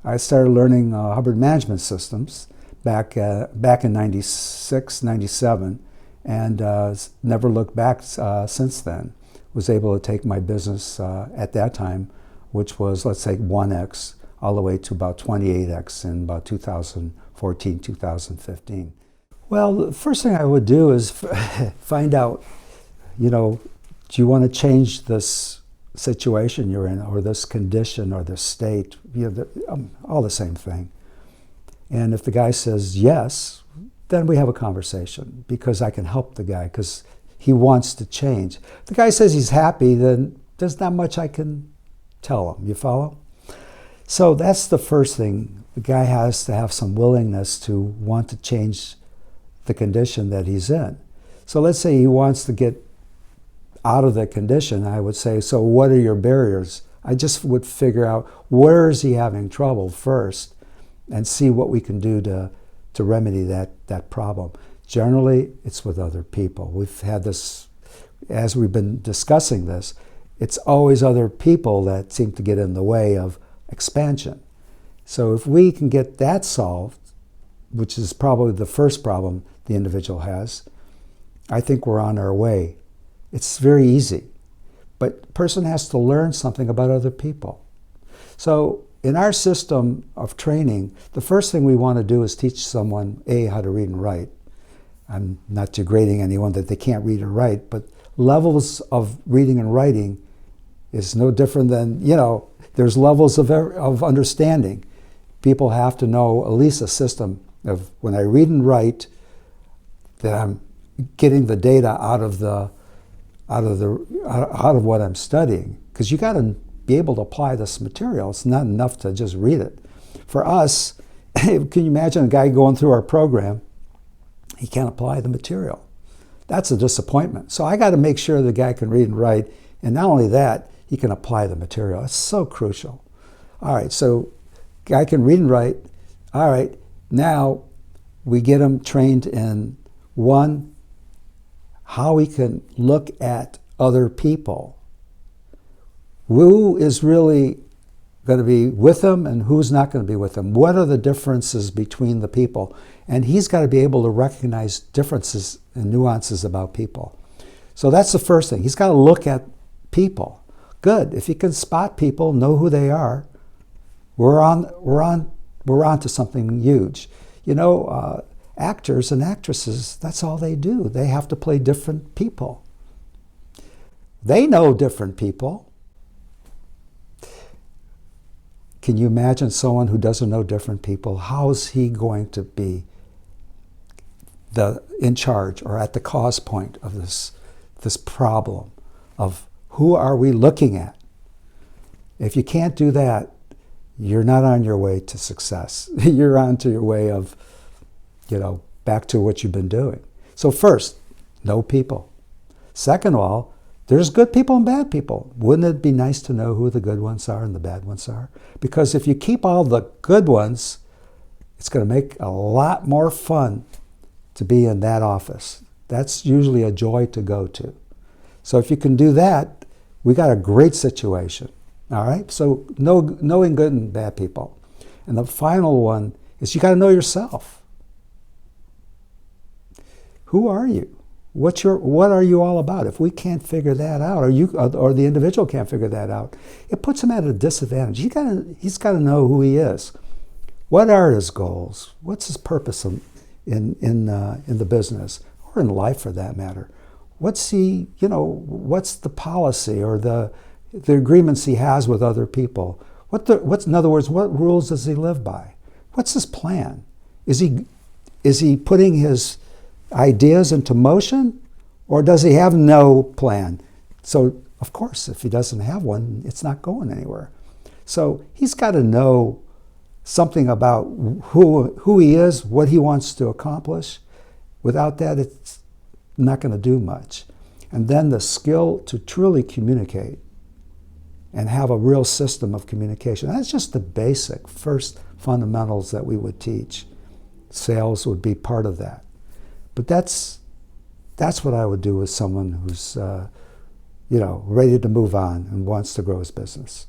I started learning Hubbard management systems back in 96, 97, and never looked back since then. Was able to take my business at that time, which was, let's say, 1x, all the way to about 28x in about 2014, 2015. Well, the first thing I would do is find out, do you want to change this situation you're in, or this condition, or this state, all the same thing. And if the guy says yes, then we have a conversation, because I can help the guy, because he wants to change. If the guy says he's happy, then there's not much I can tell him. You follow? So that's the first thing. The guy has to have some willingness to want to change the condition that he's in. So let's say he wants to get out of the condition. I would say, so what are your barriers? I just would figure out where is he having trouble first, and see what we can do to remedy that problem. Generally, it's with other people. We've had this, as we've been discussing this, it's always other people that seem to get in the way of expansion. So if we can get that solved, which is probably the first problem the individual has, I think we're on our way. It's very easy, but the person has to learn something about other people. So in our system of training, the first thing we want to do is teach someone, A, how to read and write. I'm not degrading anyone that they can't read or write, but levels of reading and writing is no different than, there's levels of understanding. People have to know at least a system of, when I read and write, that I'm getting the data out of what I'm studying, because you got to be able to apply this material. It's not enough to just read it. For us, can you imagine a guy going through our program? He can't apply the material. That's a disappointment. So I got to make sure the guy can read and write, and not only that, he can apply the material. It's so crucial. All right, so guy can read and write. All right, now we get him trained in, one, how he can look at other people. Who is really going to be with him and who's not going to be with him? What are the differences between the people? And he's got to be able to recognize differences and nuances about people. So that's the first thing. He's got to look at people. Good. If he can spot people, know who they are, we're on to something huge. Actors and actresses, that's all they do. They have to play different people. They know different people. Can you imagine someone who doesn't know different people? How is he going to be in charge or at the cause point of this problem of who are we looking at? If you can't do that, you're not on your way to success. You're on to your way of, back to what you've been doing. So first, know people. Second of all, there's good people and bad people. Wouldn't it be nice to know who the good ones are and the bad ones are? Because if you keep all the good ones, it's going to make a lot more fun to be in that office. That's usually a joy to go to. So if you can do that, we got a great situation. All right? So knowing good and bad people. And the final one is you got to know yourself. Who are you? What are you all about? If we can't figure that out, or the individual can't figure that out, it puts him at a disadvantage. He's got to know who he is. What are his goals? What's his purpose in the business, or in life for that matter? What's the policy or the agreements he has with other people? In other words, what rules does he live by? What's his plan? Is he putting his ideas into motion, or does he have no plan? So, of course, if he doesn't have one, it's not going anywhere. So he's got to know something about who he is, what he wants to accomplish. Without that, it's not going to do much. And then the skill to truly communicate and have a real system of communication. That's just the basic first fundamentals that we would teach. Sales would be part of that. But that's what I would do with someone who's, ready to move on and wants to grow his business.